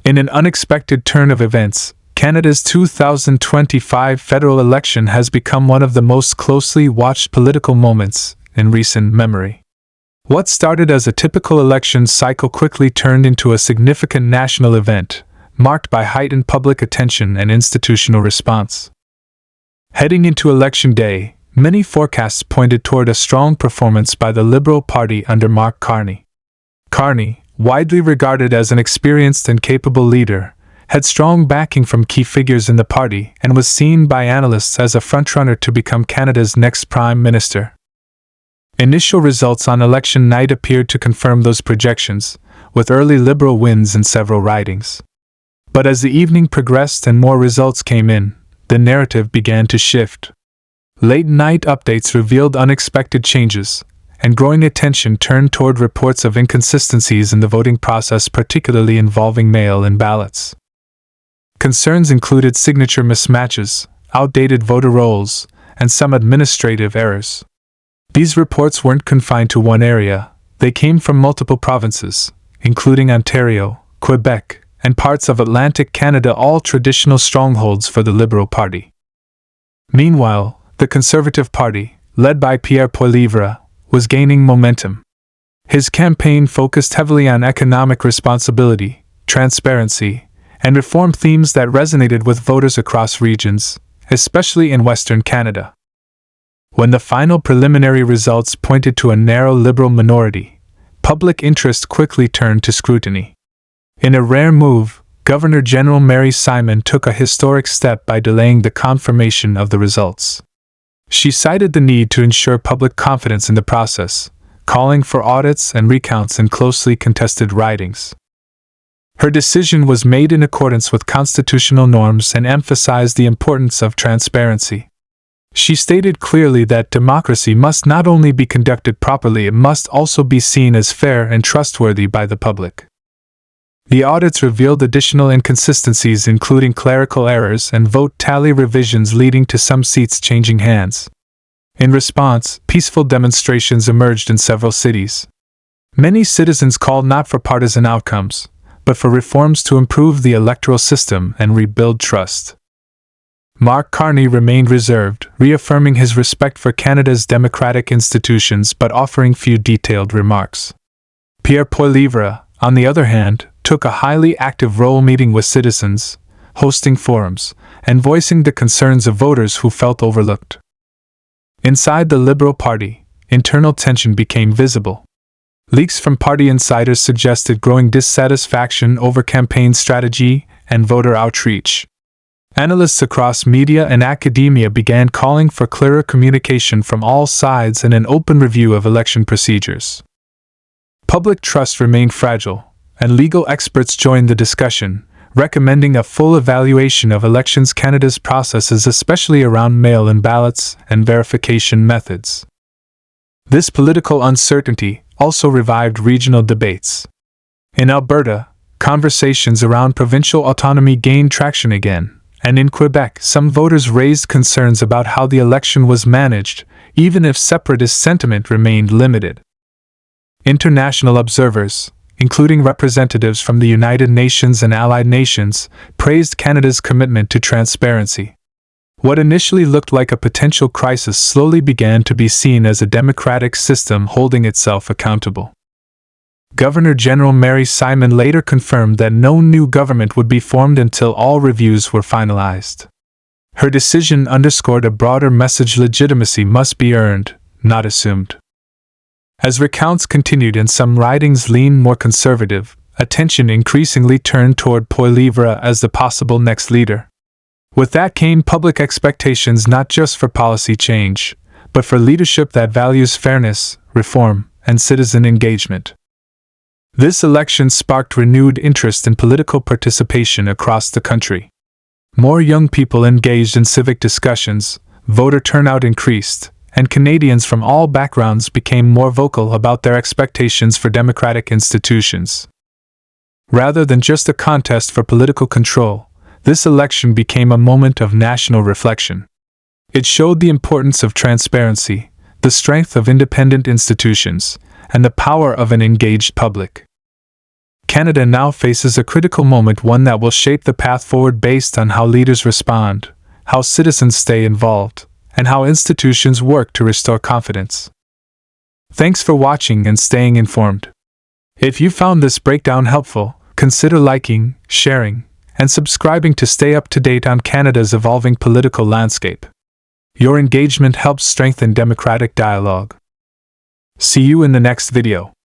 In an unexpected turn of events, Canada's 2025 federal election has become one of the most closely watched political moments in recent memory. What started as a typical election cycle quickly turned into a significant national event, marked by heightened public attention and institutional response. Heading into Election Day, many forecasts pointed toward a strong performance by the Liberal Party under Mark Carney. Carney, widely regarded as an experienced and capable leader, had strong backing from key figures in the party and was seen by analysts as a frontrunner to become Canada's next Prime Minister. Initial results on election night appeared to confirm those projections, with early Liberal wins in several ridings. But as the evening progressed and more results came in, the narrative began to shift. Late-night updates revealed unexpected changes, and growing attention turned toward reports of inconsistencies in the voting process, particularly involving mail-in ballots. Concerns included signature mismatches, outdated voter rolls, and some administrative errors. These reports weren't confined to one area, they came from multiple provinces, including Ontario, Quebec, and parts of Atlantic Canada, all traditional strongholds for the Liberal Party. Meanwhile, the Conservative Party, led by Pierre Poilievre, was gaining momentum. His campaign focused heavily on economic responsibility, transparency, and reform themes that resonated with voters across regions, especially in Western Canada. When the final preliminary results pointed to a narrow Liberal minority, public interest quickly turned to scrutiny. In a rare move, Governor-General Mary Simon took a historic step by delaying the confirmation of the results. She cited the need to ensure public confidence in the process, calling for audits and recounts in closely contested ridings. Her decision was made in accordance with constitutional norms and emphasized the importance of transparency. She stated clearly that democracy must not only be conducted properly, it must also be seen as fair and trustworthy by the public. The audits revealed additional inconsistencies, including clerical errors and vote tally revisions, leading to some seats changing hands. In response, peaceful demonstrations emerged in several cities. Many citizens called not for partisan outcomes, but for reforms to improve the electoral system and rebuild trust. Mark Carney remained reserved, reaffirming his respect for Canada's democratic institutions but offering few detailed remarks. Pierre Poilievre, on the other hand, took a highly active role, meeting with citizens, hosting forums, and voicing the concerns of voters who felt overlooked. Inside the Liberal Party, internal tension became visible. Leaks from party insiders suggested growing dissatisfaction over campaign strategy and voter outreach. Analysts across media and academia began calling for clearer communication from all sides and an open review of election procedures. Public trust remained fragile, and legal experts joined the discussion, recommending a full evaluation of Elections Canada's processes, especially around mail-in ballots and verification methods. This political uncertainty also revived regional debates. In Alberta, conversations around provincial autonomy gained traction again, and in Quebec, some voters raised concerns about how the election was managed, even if separatist sentiment remained limited. International observers, including representatives from the United Nations and allied nations, praised Canada's commitment to transparency. What initially looked like a potential crisis slowly began to be seen as a democratic system holding itself accountable. Governor-General Mary Simon later confirmed that no new government would be formed until all reviews were finalized. Her decision underscored a broader message: legitimacy must be earned, not assumed. As recounts continued and some ridings leaned more conservative, attention increasingly turned toward Poilievre as the possible next leader. With that came public expectations not just for policy change, but for leadership that values fairness, reform, and citizen engagement. This election sparked renewed interest in political participation across the country. More young people engaged in civic discussions, voter turnout increased, and Canadians from all backgrounds became more vocal about their expectations for democratic institutions. Rather than just a contest for political control, this election became a moment of national reflection. It showed the importance of transparency, the strength of independent institutions, and the power of an engaged public. Canada now faces a critical moment, one that will shape the path forward based on how leaders respond, how citizens stay involved, and how institutions work to restore confidence. Thanks for watching and staying informed. If you found this breakdown helpful, consider liking, sharing, and subscribing to stay up to date on Canada's evolving political landscape. Your engagement helps strengthen democratic dialogue. See you in the next video.